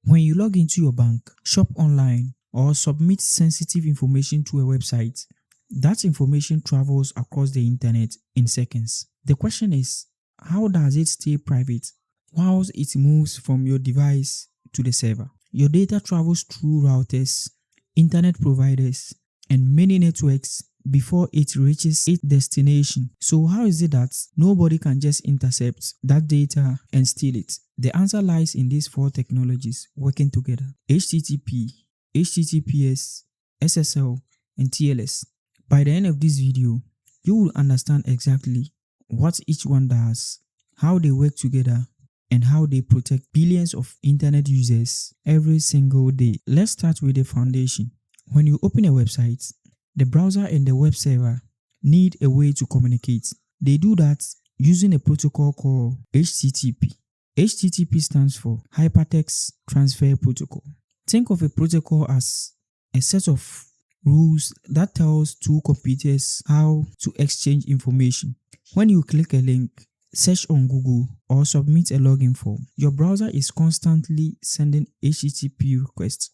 When you log into your bank, shop online, or submit sensitive information to a website, that information travels across the internet in seconds. The question is, how does it stay private whilst it moves from your device to the server? Your data travels through routers, internet providers, and many networks before it reaches its destination. So how is it that nobody can just intercept that data and steal it? The answer lies in these four technologies working together: HTTP, HTTPS, SSL, and TLS. By the end of this video, you will understand exactly what each one does, how they work together, and how they protect billions of internet users every single day. Let's start with the foundation. When you open a website, the browser and the web server need a way to communicate. They do that using a protocol called HTTP. HTTP stands for Hypertext Transfer Protocol. Think of a protocol as a set of rules that tells two computers how to exchange information. When you click a link, search on Google, or submit a login form, your browser is constantly sending HTTP requests.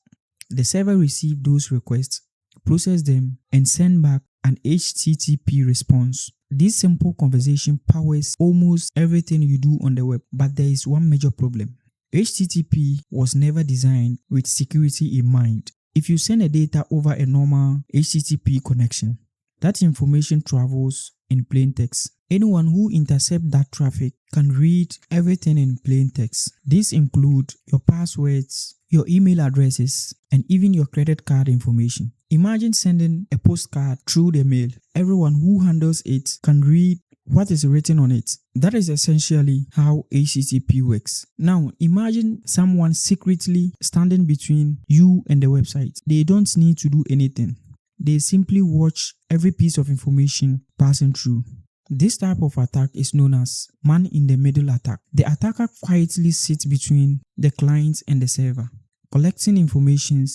The server receives those requests, process them, and send back an HTTP response. This simple conversation powers almost everything you do on the web, but there is one major problem. HTTP was never designed with security in mind. If you send a data over a normal HTTP connection, that information travels in plain text. Anyone who intercepts that traffic can read everything in plain text. These include your passwords, your email addresses, and even your credit card information. Imagine sending a postcard through the mail. Everyone who handles it can read what is written on it. That is essentially how HTTP works. Now, imagine someone secretly standing between you and the website. They don't need to do anything. They simply watch every piece of information passing through. This type of attack is known as man-in-the-middle attack. The attacker quietly sits between the client and the server, collecting information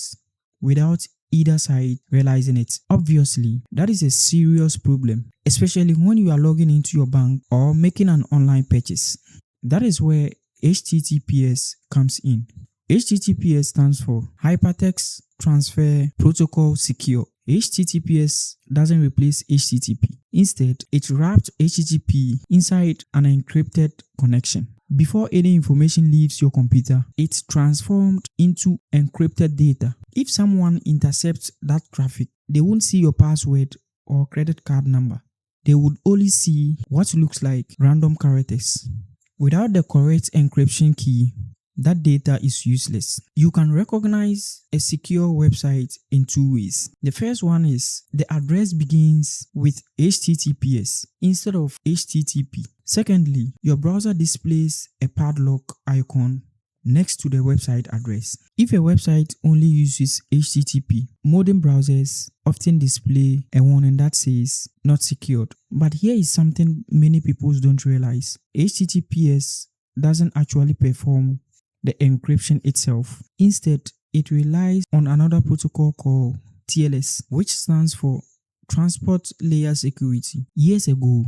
without either side realizing it. Obviously, that is a serious problem, especially when you are logging into your bank or making an online purchase. That is where HTTPS comes in. HTTPS stands for Hypertext Transfer Protocol Secure. HTTPS doesn't replace HTTP. Instead, it wraps HTTP inside an encrypted connection. Before any information leaves your computer, it's transformed into encrypted data. If someone intercepts that traffic, they won't see your password or credit card number. They would only see what looks like random characters. Without the correct encryption key, that data is useless. You can recognize a secure website in two ways. The first one is the address begins with HTTPS instead of HTTP. Secondly, your browser displays a padlock icon next to the website address. If a website only uses HTTP, modern browsers often display a warning that says not secured. But here is something many people don't realize. HTTPS doesn't actually perform the encryption itself. Instead, it relies on another protocol called TLS, which stands for Transport Layer Security. Years ago,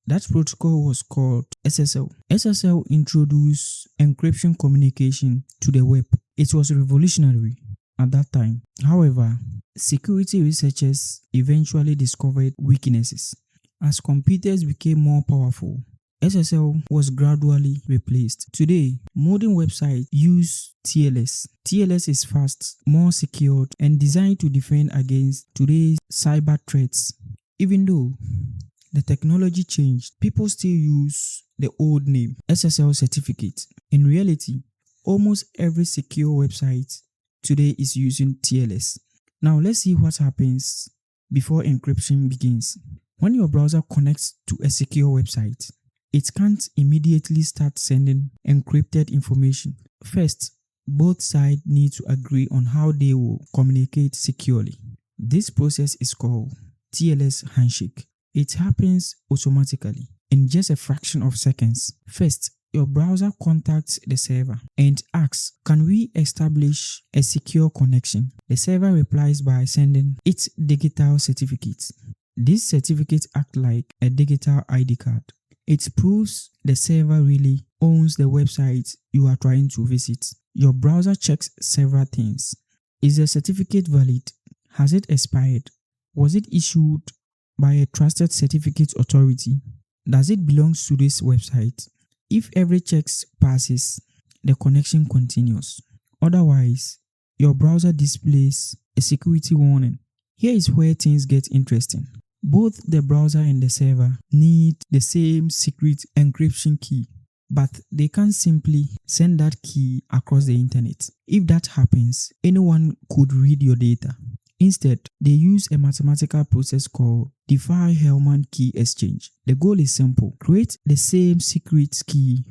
that protocol was called SSL. SSL introduced encryption communication to the web. It was revolutionary at that time. However, security researchers eventually discovered weaknesses. As computers became more powerful, SSL was gradually replaced. Today, modern websites use TLS. TLS is fast, more secured, and designed to defend against today's cyber threats. Even though the technology changed, people still use the old name, SSL certificate. In reality, almost every secure website today is using TLS. Now let's see what happens before encryption begins. When your browser connects to a secure website, it can't immediately start sending encrypted information. First, both sides need to agree on how they will communicate securely. This process is called TLS Handshake. It happens automatically in just a fraction of seconds. First, your browser contacts the server and asks, "Can we establish a secure connection?" The server replies by sending its digital certificate. These certificates act like a digital ID card. It proves the server really owns the website you are trying to visit. your browser checks several things. Is the certificate valid? Has it expired? Was it issued by a trusted certificate authority? Does it belong to this website? If every check passes, the connection continues. Otherwise, your browser displays a security warning. Here is where things get interesting. Both the browser and the server need the same secret encryption key, but they can't simply send that key across the internet. If that happens, anyone could read your data. Instead, they use a mathematical process called Diffie-Hellman key exchange. The goal is simple: create the same secret key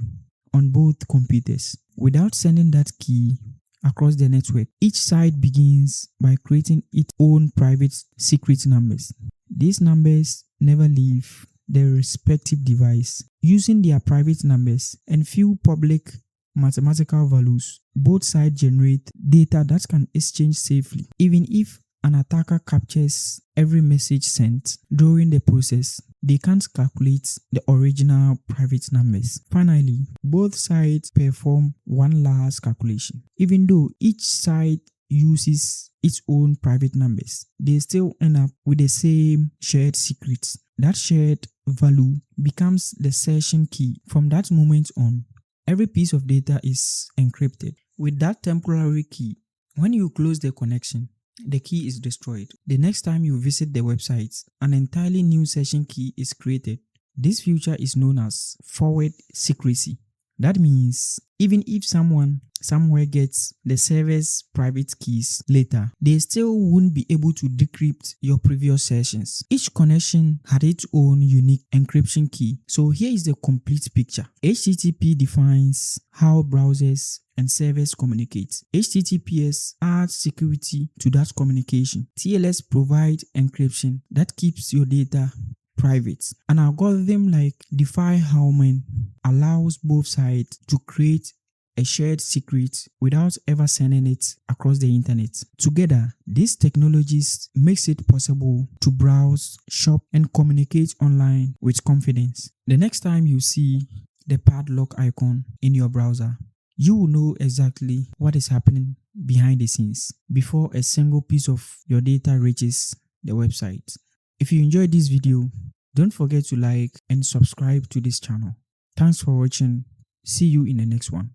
on both computers. Without sending that key across the network, each side begins by creating its own private secret numbers. These numbers never leave their respective device. Using their private numbers and few public mathematical values, both sides generate data that can exchange safely. Even if an attacker captures every message sent during the process, they can't calculate the original private numbers. Finally, both sides perform one last calculation. Even though each side uses its own private numbers, they still end up with the same shared secret. That shared value becomes the session key. From that moment on, every piece of data is encrypted. With that temporary key, when you close the connection, the key is destroyed. The next time you visit the website, an entirely new session key is created. This feature is known as forward secrecy. That means even if someone somewhere gets the server's private keys later, they still won't be able to decrypt your previous sessions. Each connection had its own unique encryption key. So here is the complete picture. HTTP defines how browsers and servers communicate. HTTPS adds security to that communication. TLS provides encryption that keeps your data private. An algorithm like Diffie-Hellman allows both sides to create a shared secret without ever sending it across the internet. Together, these technologies makes it possible to browse, shop, and communicate online with confidence. The next time you see the padlock icon in your browser, you will know exactly what is happening behind the scenes before a single piece of your data reaches the website. If you enjoyed this video, don't forget to like and subscribe to this channel. Thanks for watching. See you in the next one.